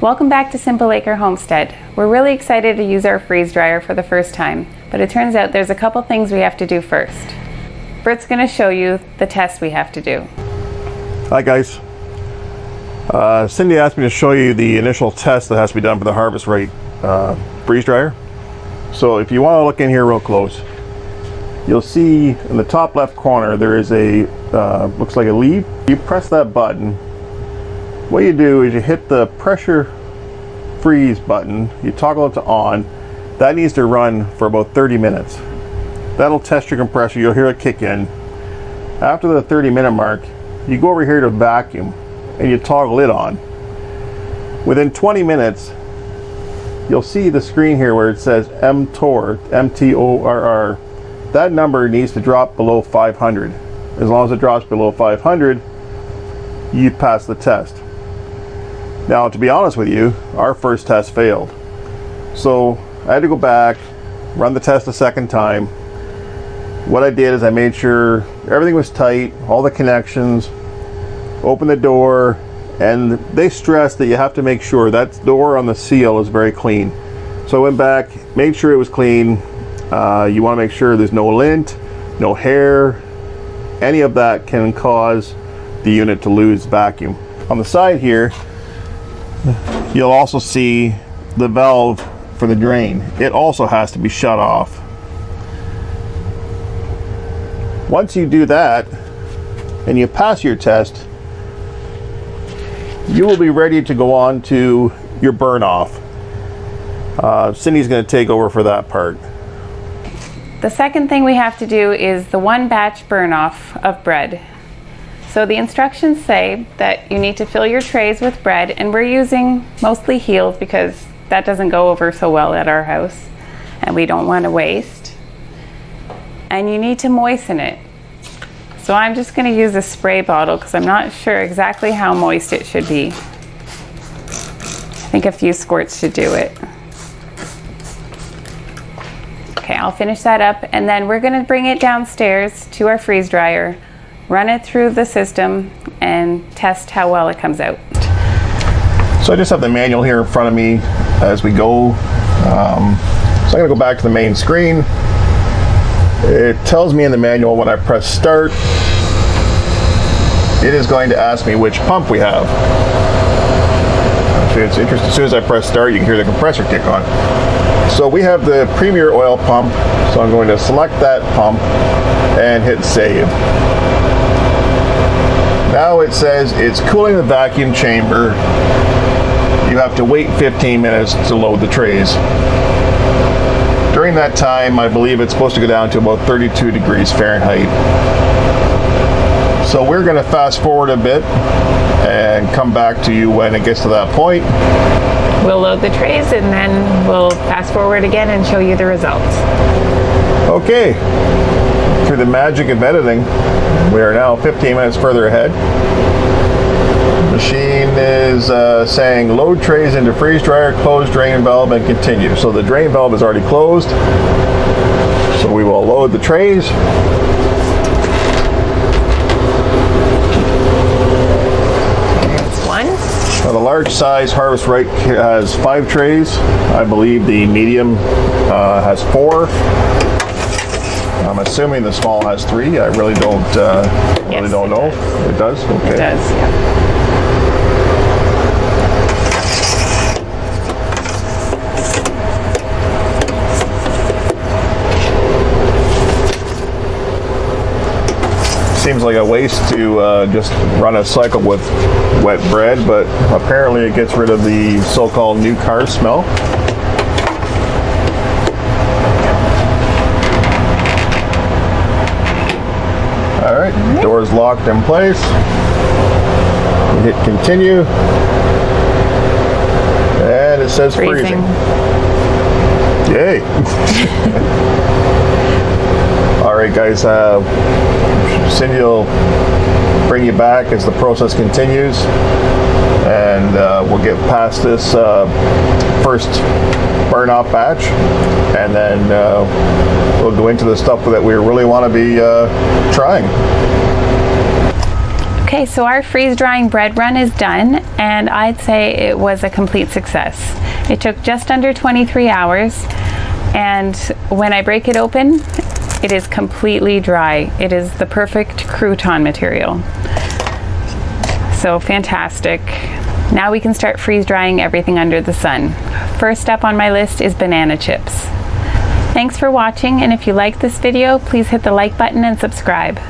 Welcome back to Simple Acre Homestead. We're really excited to use our freeze dryer for the first time, but it turns out there's a couple things we have to do first. Bert's going to show you the test we have to do. Hi guys. Cindy asked me to show you the initial test that has to be done for the Harvest Right freeze dryer. So if you want to look in here real close, you'll see in the top left corner there is a looks like a lead. You press that button. What you do is you hit the pressure freeze button, you toggle it to on. That needs to run for about 30 minutes. That'll test your compressor. You'll hear it kick in. After the 30-minute mark, you go over here to vacuum and you toggle it on. Within 20 minutes, you'll see the screen here where it says mTOR, M-T-O-R-R. That number needs to drop below 500. As long as it drops below 500, you pass the test. Now, to be honest with you, our first test failed. So I had to go back, run the test a second time. What I did is I made sure everything was tight, all the connections, opened the door, and they stressed that you have to make sure that door on the seal is very clean. So I went back, made sure it was clean. You want to make sure there's no lint, no hair. Any of that can cause the unit to lose vacuum. On the side here, you'll also see the valve for the drain. It also has to be shut off. Once you do that and you pass your test, you will be ready to go on to your burn off. Cindy's going to take over for that part. The second thing we have to do is the one batch burn off of bread. So the instructions say that you need to fill your trays with bread, and we're using mostly heels because that doesn't go over so well at our house and we don't want to waste. And you need to moisten it. So I'm just going to use a spray bottle because I'm not sure exactly how moist it should be. I think a few squirts should do it. Okay, I'll finish that up, and then we're going to bring it downstairs to our freeze dryer, run it through the system, and test how well it comes out. So I just have the manual here in front of me as we go. So I'm going to go back to the main screen. It tells me in the manual when I press start, it is going to ask me which pump we have. Actually, it's interesting. As soon as I press start, you can hear the compressor kick on. So we have the Premier oil pump. So I'm going to select that pump and hit save. Now it says it's cooling the vacuum chamber. You have to wait 15 minutes to load the trays. During that time, I believe it's supposed to go down to about 32 degrees Fahrenheit. So we're going to fast forward a bit and come back to you when it gets to that point. We'll load the trays and then we'll fast forward again and show you the results. Okay, through the magic of editing, we are now 15 minutes further ahead. Machine is saying load trays into freeze dryer, close drain valve, and continue. So the drain valve is already closed. So we will load the trays. There's one. Now the large size Harvest Right has 5 trays. I believe the medium has 4. I'm assuming the small has 3. I really don't know. It does? Okay. It does, yeah. Seems like a waste to just run a cycle with wet bread, but apparently it gets rid of the so-called new car smell. All right, door is locked in place. You hit continue, and it says freezing. Yay! All right, guys. Cindy will bring you back as the process continues, and we'll get past this first burn off batch, and then we'll go into the stuff that we really want to be trying. Okay, so our freeze drying bread run is done, and I'd say it was a complete success. It took just under 23 hours, and when I break it open, it is completely dry. It is the perfect crouton material. So fantastic. Now we can start freeze drying everything under the sun. First up on my list is banana chips. Thanks for watching, and if you liked this video, please hit the like button and subscribe.